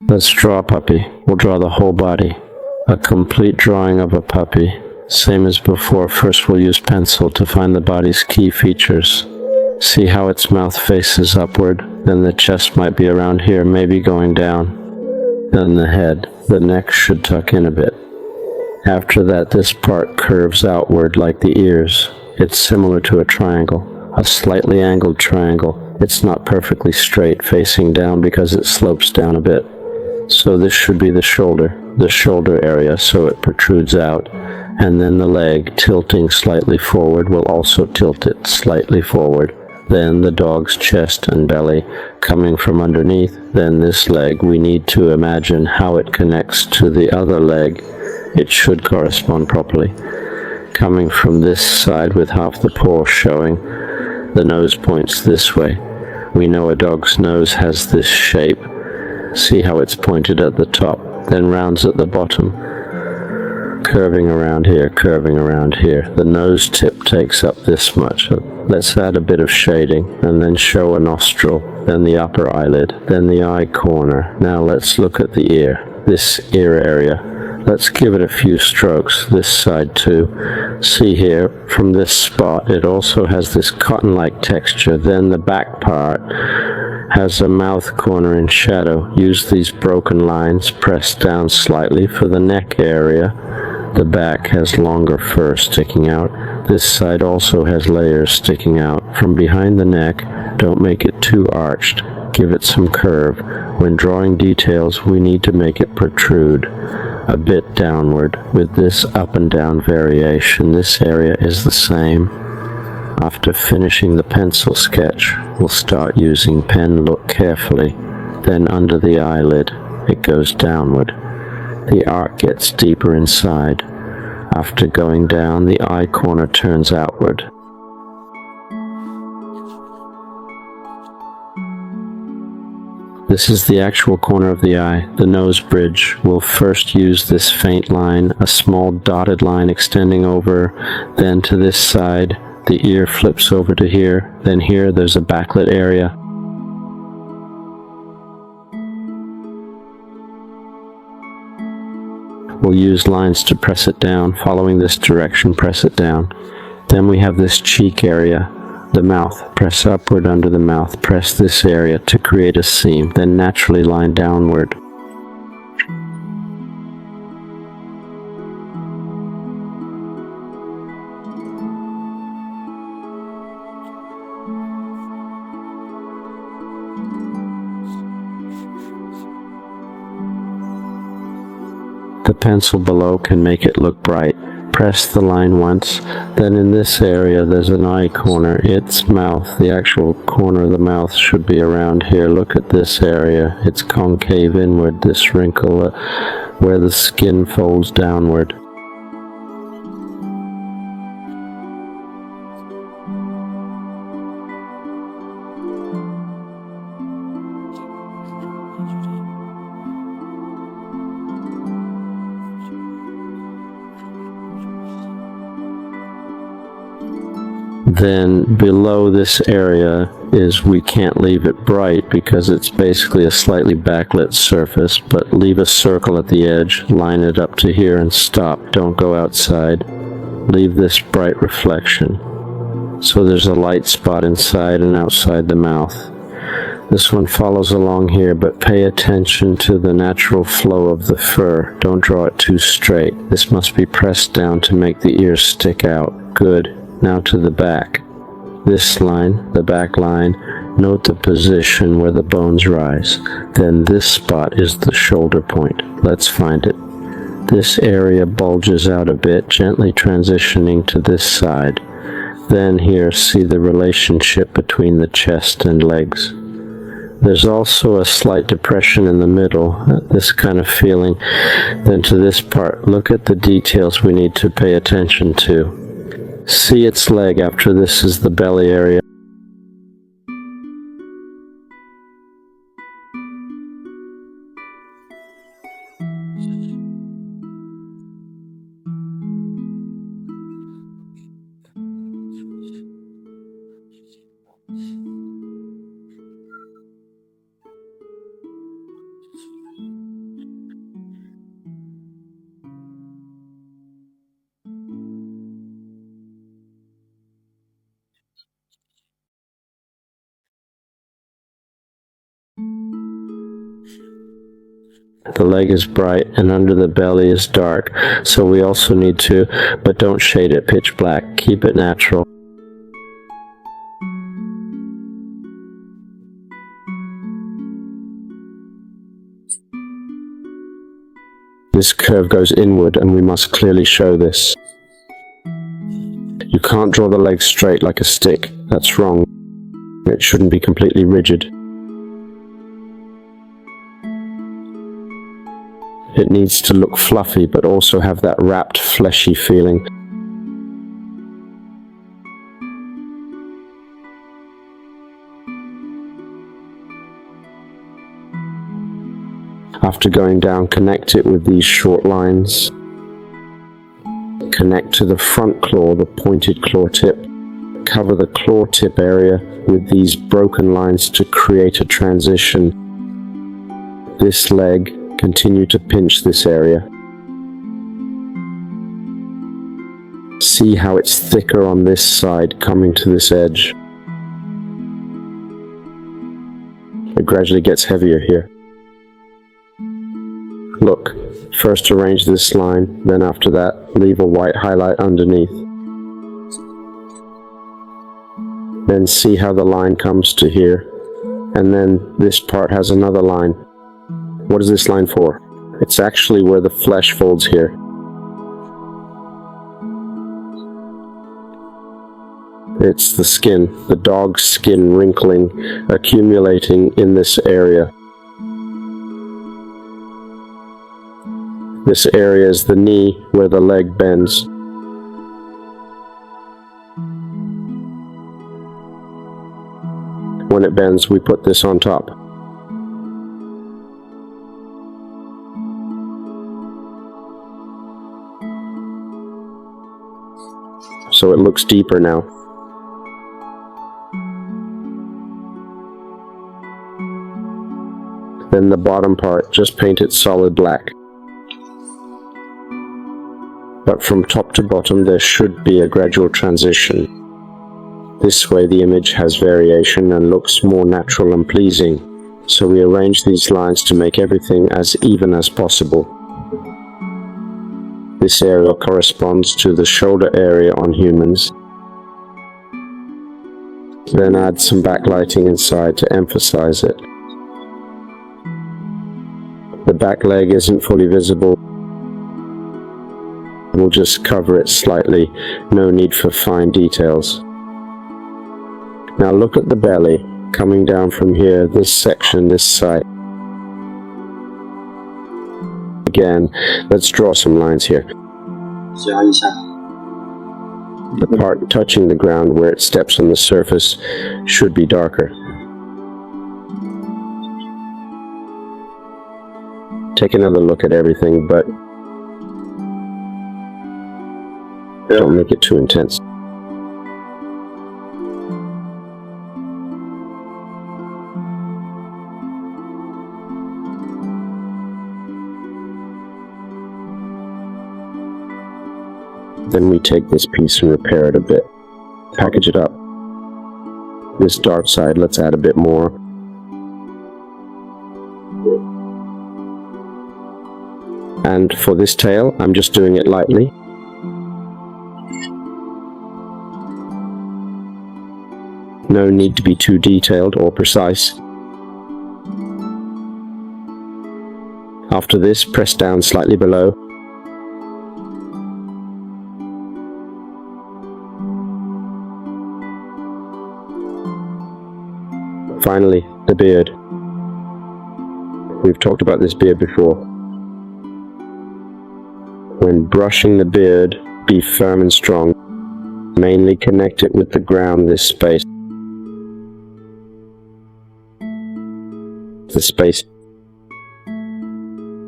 Let's draw a puppy. We'll draw the whole body. A complete drawing of a puppy. Same as before, first we'll use pencil to find the body's key features. See how its mouth faces upward, then the chest might be around here, maybe going down. Then the head, the neck should tuck in a bit. After that, this part curves outward like the ears. It's similar to a triangle, a slightly angled triangle. It's not perfectly straight facing down because it slopes down a bit. So this should be the shoulder area, so it protrudes out. And then the leg, tilting slightly forward, will also tilt it slightly forward. Then the dog's chest and belly coming from underneath. Then this leg, we need to imagine how it connects to the other leg. It should correspond properly. Coming from this side with half the paw showing, the nose points this way. We know a dog's nose has this shape. See how it's pointed at the top, then rounds at the bottom. Curving around here, curving around here. The nose tip takes up this much. Let's add a bit of shading, and then show a nostril, then the upper eyelid, then the eye corner. Now let's look at the ear, this ear area. Let's give it a few strokes, this side too. See here, from this spot, it also has this cotton-like texture. Then the back part has a mouth corner in shadow. Use these broken lines, press down slightly for the neck area. The back has longer fur sticking out. This side also has layers sticking out. From behind the neck, don't make it too arched. Give it some curve. When drawing details, we need to make it protrude a bit downward with this up and down variation. This area is the same. After finishing the pencil sketch, we'll start using pen. Look carefully. Then under the eyelid, it goes downward. The arc gets deeper inside. After going down, the eye corner turns outward. This is the actual corner of the eye, the nose bridge. We'll first use this faint line, a small dotted line extending over, then to this side. The ear flips over to here, then here there's a backlit area. We'll use lines to press it down. Following this direction, press it down. Then we have this cheek area, the mouth. Press upward under the mouth. Press this area to create a seam, then naturally line downward. The pencil below can make it look bright. Press the line once, then in this area there's an eye corner. Its mouth, the actual corner of the mouth should be around here. Look at this area. It's concave inward, this wrinkle where the skin folds downward. Then below this area is, we can't leave it bright because it's basically a slightly backlit surface, but leave a circle at the edge, line it up to here and stop. Don't go outside. Leave this bright reflection. So there's a light spot inside and outside the mouth. This one follows along here, but pay attention to the natural flow of the fur. Don't draw it too straight. This must be pressed down to make the ears stick out. Good. Now to the back. This line, the back line, note the position where the bones rise. Then this spot is the shoulder point. Let's find it. This area bulges out a bit, gently transitioning to this side. Then here, see the relationship between the chest and legs. There's also a slight depression in the middle, this kind of feeling. Then to this part, look at the details we need to pay attention to. See its leg after this is the belly area. The leg is bright and under the belly is dark, so we also need to, but don't shade it pitch black, keep it natural. This curve goes inward and we must clearly show this. You can't draw the leg straight like a stick, that's wrong. It shouldn't be completely rigid. It needs to look fluffy, but also have that wrapped, fleshy feeling. After going down, connect it with these short lines. Connect to the front claw, the pointed claw tip. Cover the claw tip area with these broken lines to create a transition. This leg, continue to pinch this area. See how it's thicker on this side coming to this edge. It gradually gets heavier here. Look, first arrange this line, then after that, leave a white highlight underneath. Then see how the line comes to here, and then this part has another line. What is this line for? It's actually where the flesh folds here. It's the skin, the dog's skin wrinkling, accumulating in this area. This area is the knee where the leg bends. When it bends, we put this on top. So it looks deeper now. Then the bottom part, just paint it solid black. But from top to bottom there should be a gradual transition. This way the image has variation and looks more natural and pleasing. So we arrange these lines to make everything as even as possible. This area corresponds to the shoulder area on humans. Then add some backlighting inside to emphasize it. The back leg isn't fully visible. We'll just cover it slightly, no need for fine details. Now look at the belly, coming down from here, this section, this side. Again, let's draw some lines here. The part touching the ground where it steps on the surface should be darker. Take another look at everything, but don't make it too intense. Then we take this piece and repair it a bit. Package it up. This dark side, let's add a bit more. And for this tail, I'm just doing it lightly. No need to be too detailed or precise. After this, press down slightly below. Finally, the beard. We've talked about this beard before. When brushing the beard, be firm and strong. Mainly connect it with the ground, this space. The space.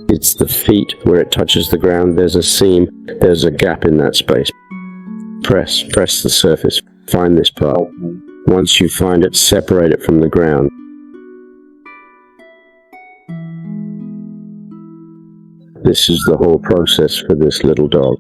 It's the feet where it touches the ground. There's a seam, there's a gap in that space. Press the surface. Find this part. Once you find it, separate it from the ground. This is the whole process for this little dog.